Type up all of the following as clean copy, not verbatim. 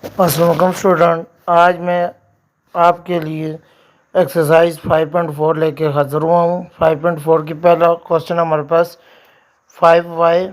अस्सलाम वालेकुम स्टूडेंट, आज मैं आपके लिए एक्सरसाइज 5.4 लेके हाजिर हुआ हूँ। 5.4 की पहला क्वेश्चन हमारे पास 5y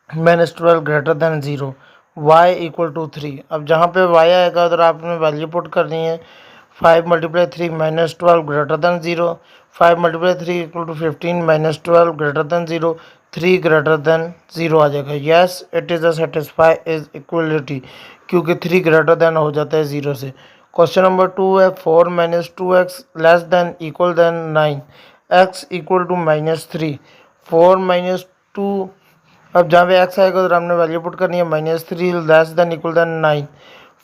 minus 12 greater than 0, y equal to 3। अब जहाँ पे y आएगा उधर आपने वैल्यू पुट करनी है। 5 multiply 3 minus 12 greater than 0, 5 multiply 3 equal to 15 minus 12 greater than 0, 3 greater than 0 आ जाएगा। Yes it is a satisfy is equality, क्योंकि 3 ग्रेटर दैन हो जाता है 0 से। क्वेश्चन नंबर 2 है 4 minus 2x less than equal than 9, x equal to minus 3। 4 minus 2, अब जहाँ पे x आएगा उधर हमने वैल्यू पुट करनी है। Minus 3 less than equal than 9,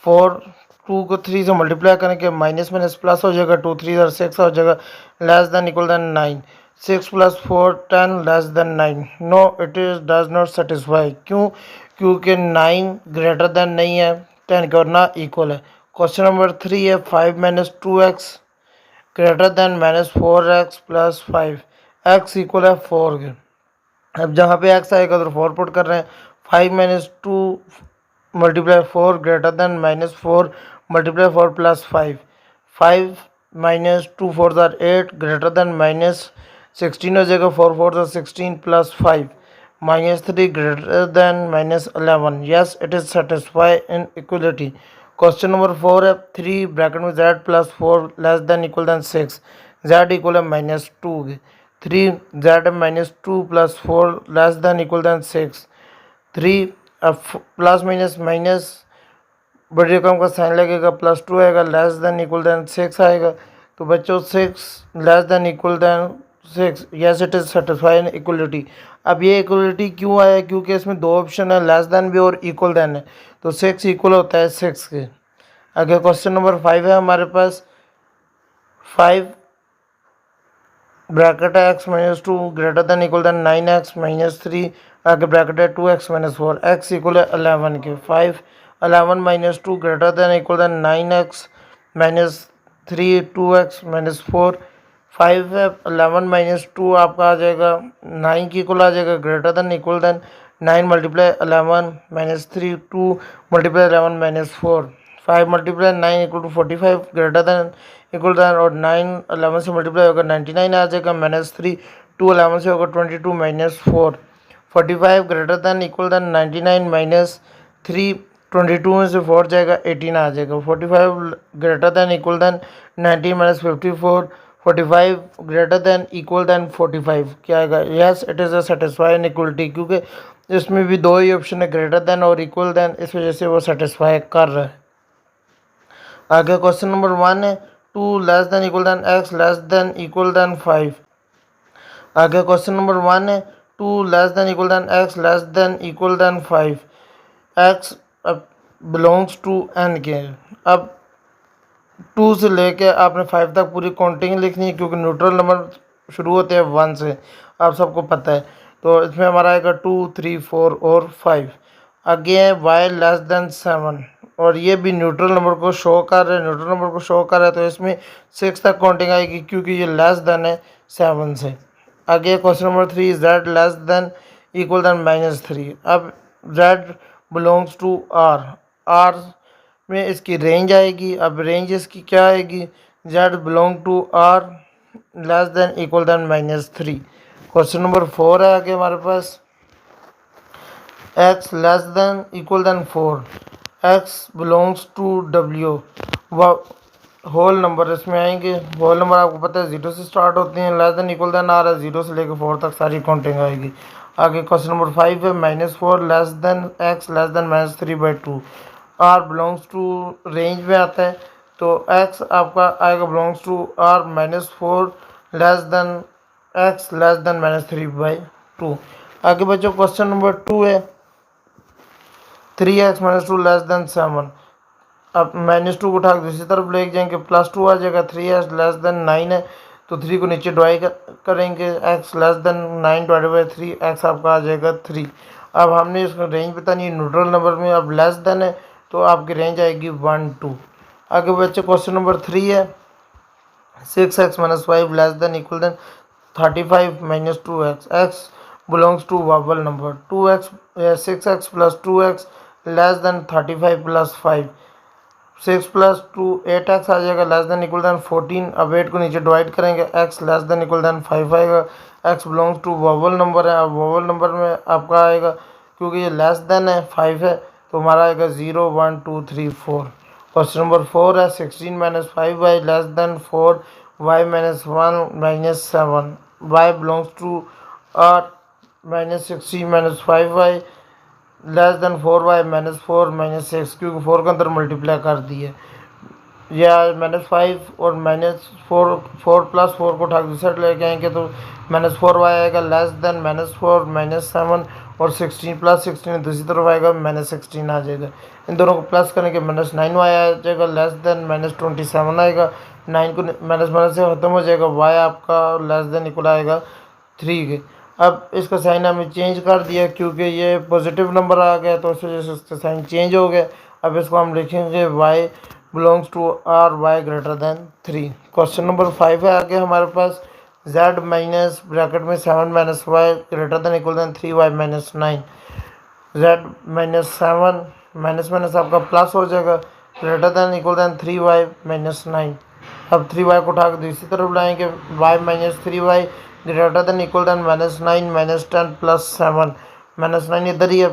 4 2 को 3 से मल्टीप्लाई करेंगे, माइनस माइनस प्लस हो जाएगा, 2 3 और 6 हो जाएगा, less than equal than 9। 6 plus 4 10 less than 9। No it is does not satisfy. क्यों? क्योंकि 9 ग्रेटर दैन नहीं है 10 के और ना इक्वल है। क्वेश्चन नंबर 3 है 5 minus 2x greater than minus 4x plus 5, x equal है 4 के। अब जहाँ पे x आएगा उधर 4 पुट कर रहे हैं। 5 minus 2 multiply 4 greater than minus 4 multiply 4 plus 5, 5 minus 2 4 ज़ार 8 ग्रेटर दैन माइनस 16 हो जाएगा, 4 4 ज़ार 16 plus 5 minus 3 greater than minus 11। Yes it is satisfy inequality. Question number 4 है 3 ब्रैकेट में z plus 4 less than equal than 6, z equal है minus 2 के। 3 z minus 2 plus 4 less than equal than 6, 3 अब plus minus minus बड़ी रकम का sign लगेगा, plus 2 आएगा, लेस दैन इक्वल दैन 6 आएगा। तो बच्चों 6 less than equal than 6, yes it is satisfy equality. अब ये इक्वलिटी क्यों आया? क्योंकि इसमें दो ऑप्शन है, लेस दैन भी और इक्वल दैन है, तो 6 इक्वल होता है 6 के। आगे क्वेश्चन नंबर 5 है हमारे पास 5 ब्रैकेट है x minus 2 greater than equal than 9x minus 3, आगे ब्रैकेट है 2x माइनस 4, x इक्वल है 11 के। 5 11 minus 2 greater than equal than 9x minus 3 2x minus 4, 5 है 11 माइनस 2 आपका आ जाएगा 9 की इक्वल आ जाएगा, greater than equal than 9 multiply 11 minus 3 2 multiply 11 minus 4, 5 multiply 9 equal to 45 greater than equal than, और 9 11 से मल्टीप्लाई होगा 99 आ जाएगा, माइनस 3 2 11 से होगा 22 minus 4, 45 greater than equal than 99 minus 3 22 में से 4 जाएगा 18 आ जाएगा। 45 greater than equal than 19 minus 54, 45 greater than equal than 45 क्या आएगा? Yes it is a satisfy inequality, क्योंकि इसमें भी दो ही ऑप्शन है, ग्रेटर दैन और इक्वल दैन, इस वजह से वो सेटिस्फाई कर रहा है। आगे क्वेश्चन नंबर 1 है 2 less than equal than x less than equal than 5। आगे क्वेश्चन नंबर 1 है 2 less than equal than x less than equal than 5, x belongs to n के। अब 2 से लेके आपने 5 तक पूरी काउंटिंग लिखनी है, क्योंकि न्यूट्रल नंबर शुरू होते हैं 1 से, आप सबको पता है। तो इसमें हमारा आएगा 2 3 4 और 5। आगे है y लेस दैन 7, और ये भी न्यूट्रल नंबर को शो कर रहा है, न्यूट्रल नंबर को शो कर रहा है, तो इसमें 6 तक काउंटिंग आएगी, क्योंकि ये लेस दैन है 7 से। आगे question number 3 z less than equal than minus 3। अब z बिलोंग्स टू r में इसकी रेंज आएगी। अब रेंज इसकी क्या आएगी? z belong to r less than equal than minus 3। Question number 4 है आगे हमारे पास x less than equal than 4, x belongs to w, whole number इसमें आएंगे। होल नंबर आपको पता है 0 से स्टार्ट होते हैं, लेस दैन इक्वल दैन आ रहा है, 0 से लेकर 4 तक सारी काउंटिंग आएगी। आगे क्वेश्चन नंबर 5 है minus 4 less than x less than minus 3/2, r belongs to range में आता है, तो x आपका आएगा belongs to r minus 4 less than x less than minus 3/2। आगे बच्चों क्वेश्चन नंबर 2 है 3x माइनस 2 लेस दैन 7। अब माइनस 2 को उठा के दूसरी तरफ ले जाएंगे, प्लस 2 आ जाएगा। 3x लेस दैन 9 है, तो 3 को नीचे डिवाइड करेंगे, x less than 9 divided by 3, x आपका आ जाएगा 3। अब हमने इसको रेंज बतानी है न्यूट्रल नंबर में, अब लेस दैन है तो आपकी रेंज आएगी 1 2। आगे बच्चे क्वेश्चन नंबर 3 है 6x minus 5 less than equal than 35 minus 2x, x belongs to वाबल number. 6x plus 2x less than 35 plus 5, 6 plus 2 8x आ जाएगा, लेस देन इक्वल देन 14। अब 8 को नीचे डिवाइड करेंगे, x less than equal than 5 आएगा। x belongs to whole number है, अब वोवल नंबर में आपका आएगा, क्योंकि ये लेस देन है 5 है तो हमारा आएगा 0 1 2 3 4। क्वेश्चन नंबर 4 है 16 minus 5y less than 4 y minus 1 minus 7, y belongs to R minus 16 minus 5y less than 4y minus 4 minus 6, क्योंकि 4 के अंदर मल्टीप्लाई कर दिए, या माइनस 5 और माइनस 4, 4 प्लस 4 को उठा दूसरे साइड लेके आएंगे तो माइनस 4y आएगा, लेस देन माइनस 4 माइनस 7 और 16 प्लस 16 दूसरी तरफ आएगा, माइनस 16 आ जाएगा। इन दोनों को प्लस करेंगे माइनस 9y आ जाएगा, लेस देन माइनस 27 आएगा। 9 को माइनस माइनस से ख़त्म हो जाएगा, y आपका लेस देन इक्वल आएगा 3 के। अब इसका साइन हमने चेंज कर दिया, क्योंकि ये पॉजिटिव नंबर आ गया तो इस वजह से इसका साइन चेंज हो गया। अब इसको हम लिखेंगे y belongs to R y greater than 3। Question number 5 है आगे हमारे पास, z माइनस ब्रैकेट में 7 minus y greater than equal than 3y minus 9, z minus 7 minus minus आपका प्लस हो जाएगा, greater than equal than 3y minus 9। अब 3y को उठा कर दूसरी तरफ लाएंगे, y minus 3y greater than equal than minus 9 minus 10 plus 7, minus 9 इधर ही है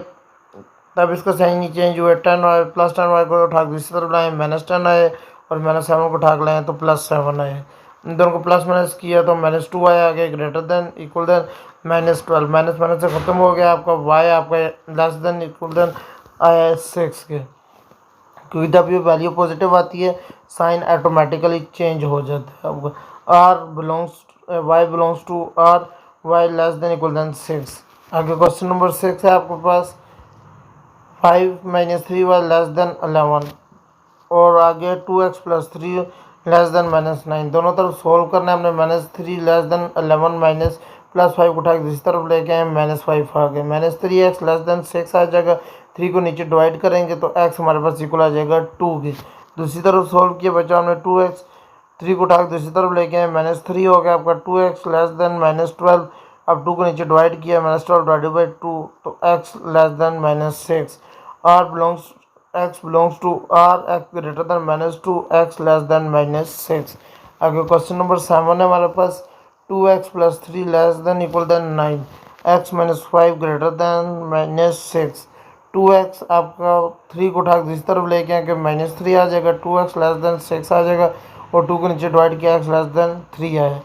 तब इसका साइन नहीं चेंज हुआ। 10y प्लस 10y को उठा कर दूसरी तरफ लाए, माइनस 10 आए और माइनस 7 को उठा कर लाए तो प्लस 7 आए। इन दोनों को प्लस माइनस किया तो माइनस 2y आ गया, greater than equal than minus 12, minus minus से ख़त्म हो गया आपका, y आपका लेस देन इक्वल देन आया 6 के, क्योंकि जब ये वैल्यू पॉजिटिव आती है साइन ऑटोमेटिकली चेंज हो जाता है। अब y belongs to R y less than equal than 6। आगे क्वेश्चन नंबर 6 है आपके पास, 5 माइनस 3y लेस देन 11 और आगे 2x plus 3 less than minus 9। दोनों तरफ सोल्व करना है हमने, minus 3 less then 11 minus plus 5 को उठा के दूसरी तरफ लेके आए, माइनस 5 आ गए, माइनस 3x लेस देन 6 आ जाएगा। 3 को नीचे डिवाइड करेंगे तो x हमारे पास इक्वल आ जाएगा 2 की। दूसरी तरफ सोल्व किया बचा हमने 2x, 3 को उठा के दूसरी तरफ लेके आए, माइनस 3 हो गया आपका, 2x लेस देन माइनस 12। अब 2 को नीचे डिवाइड किया, माइनस 12 डिवाइडेड बाई 2 तो x less than minus 6। x belongs to r, x greater than minus 2, x less than minus 6। आगे क्वेश्चन नंबर 7 है हमारे पास, 2x plus 3 less than equal than 9, x minus 5 greater than minus 6। 2x आपका 3 को उठा के दूसरी तरफ लेके आके माइनस 3 आ जाएगा, 2x लेस देन 6 आ जाएगा और 2 को नीचे डिवाइड किया, x लेस देन 3 आया।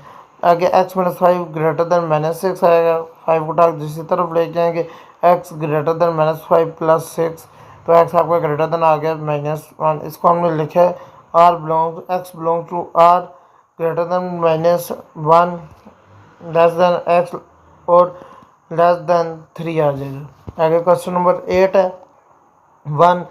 आगे x minus 5 greater than minus 6 आएगा, 5 को उठा के दूसरी तरफ लेके आएंगे, x greater than minus 5 plus 6 तो x आपका ग्रेटर देन आ गया माइनस 1। इसको हमने लिखा है x belong to r greater than minus 1 less than x और लेस देन 3 आ जाएगा। आगे क्वेश्चन नंबर 8 है, 1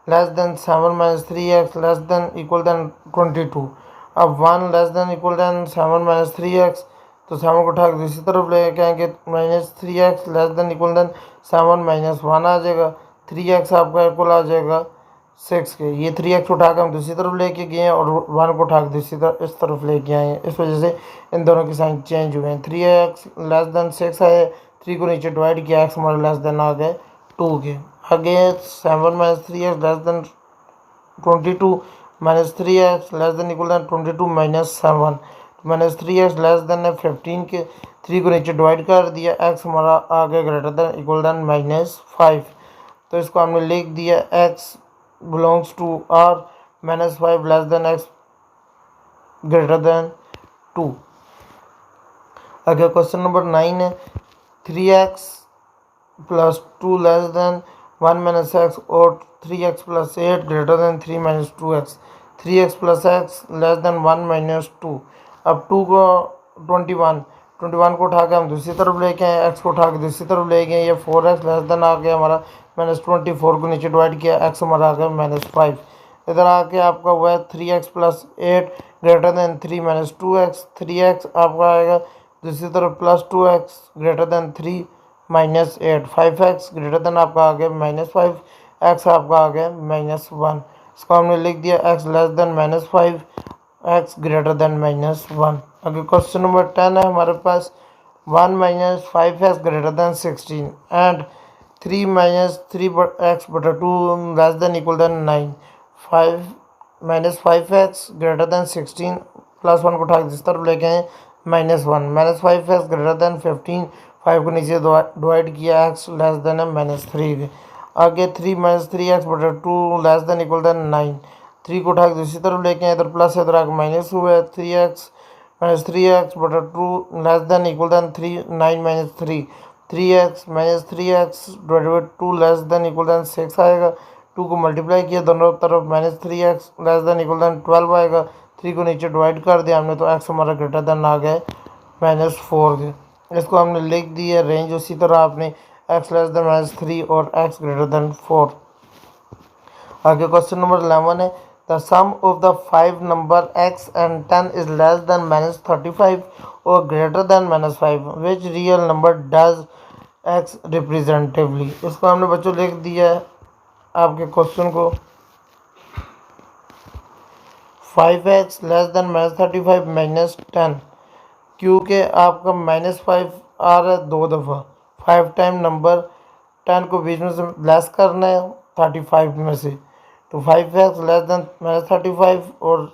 less than 7 minus 3x less than equal than 22। अब 1 less than equal than 7 minus 3x तो 7 को उठा के दूसरी तरफ लेके आएंगे, minus 3x less than equal than 7 minus 1 आ जाएगा, 3x आपका इक्वल आ जाएगा 6 के। ये 3x उठा के हम दूसरी तरफ लेके गए हैं और 1 को उठा के दूसरी तरफ इस तरफ लेके आए हैं, इस वजह से इन दोनों के साइन चेंज हुए हैं। 3x लेस देन 6 आए, 3 को नीचे डिवाइड किया, x हमारे लेस देन आ गए 2 के। आगे 7 minus 3x less than 22 minus 3x less than equal than 22 minus 7, minus 3x less than है 15 के। 3 को नीचे डिवाइड कर दिया, x हमारा आ गया greater than equal than minus 5 तो इसको हमने लिख दिया x belongs to r minus 5 less than x greater than 2। आगे क्वेश्चन नंबर 9 है, 3x plus 2 less than 1 minus x और 3x plus 8 greater than 3 minus 2x, 3x plus x less than 1 minus 2। अब 2 को 21 को उठा के हम दूसरी तरफ लेके आए, x को उठा के दूसरी तरफ ले गए, ये 4x लेस देन आ गया हमारा माइनस 24 को नीचे डिवाइड किया, x हमारा आ गया माइनस 5। इधर आके आपका हुआ है 3x plus 8 greater than 3 minus 2x, 3x आपका आएगा दूसरी तरफ plus 2x greater than 3 minus 8, 5x greater then आपका आ गया माइनस 5, x आपका आ गया माइनस 1। इसको हमने लिख दिया x less than minus 5, x greater than minus 1। अगर क्वेश्चन नंबर 10 है हमारे पास, 1 minus 5x greater than 16 and 3 minus 3x/2 less than equal than 9, 5 minus 5x greater than 16, plus 1 को उठा के इस तरफ लेके आए -1, माइनस 5x ग्रेटर देन 15, 5 को नीचे डिवाइड किया x लेस देन है -3 के। आगे 3 minus 3x/2 less than equal than 9, 3 को उठा के दूसरी तरफ लेके आए, इधर प्लस है इधर आगे माइनस हुआ है। 3x minus 3x/2 less than equal than 3, 9 minus 3, 3x minus 3x divided by 2 less than equal than 6 आएगा। 2 को मल्टीप्लाई किया दोनों तरफ -3x less than equal then 12 आएगा। 3 को नीचे डिवाइड कर दिया हमने तो x हमारा ग्रेटर देन आ गया -4 के। इसको हमने लिख दिया रेंज। उसी तरह आपने x लेस देन -3 और x ग्रेटर देन 4। आगे क्वेश्चन नंबर 11 है the sum of the 5 number x and 10 is less than -35 or greater than -5, which real number does x representatively। इसको हमने बच्चों लिख दिया है आपके क्वेश्चन को 5x लेस देन -35 -10, क्योंकि आपका -5 आ रहा है 2 दफ़ा, 5 टाइम नंबर 10 को बीच में से लेस करना है 35 में से, तो 5x लेस देन -35 और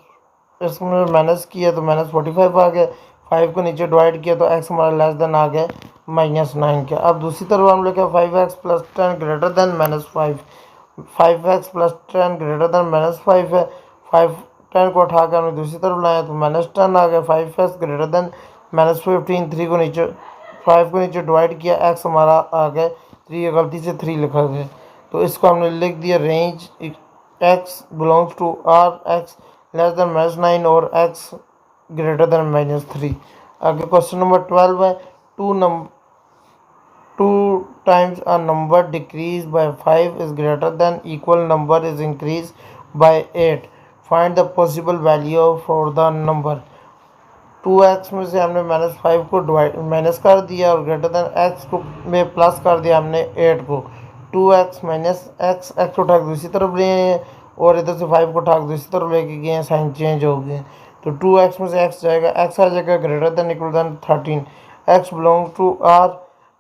इसमें माइनस किया तो -45 आ गया। 5 को नीचे डिवाइड किया तो x हमारा लेस देन आ गया -9 के। अब दूसरी तरफ हम लिखा 5x plus 10 greater than -5, 5x plus 10 greater than -5 है। 5 10 को उठा कर हमने दूसरी तरफ लाया तो -10 आ गया। 5x ग्रेटर देन -15, 3 को नीचे 5 को नीचे डिवाइड किया, x हमारा आ गया 3, गलती से 3 लिखा गया तो इसको हमने लिख दिया range x belongs to r, x less than -9 और x ग्रेटर देन -3। आगे क्वेश्चन नंबर 12 है 2 times a number decrease by 5 is greater than equal number is increased by 8, find the possible value for the number। 2x में से हमने -5 को divide minus कर दिया और ग्रेटर देन x को में प्लस कर दिया हमने 8 को। 2x माइनस x, x को उठा के दूसरी तरफ ले हैं और इधर से 5 को उठा के दूसरी तरफ लेके गए हैं, साइन चेंज हो गए। तो 2x में से x जाएगा, x आ जाएगा greater than equal than 13, x belong to r,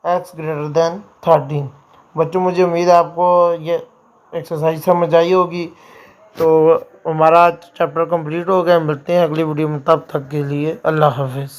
x greater than 13। बच्चों मुझे उम्मीद है आपको ये एक्सरसाइज समझ आई होगी। तो हमारा चैप्टर कंप्लीट हो गया। मिलते हैं अगली वीडियो में, तब तक के लिए अल्लाह हाफिज़।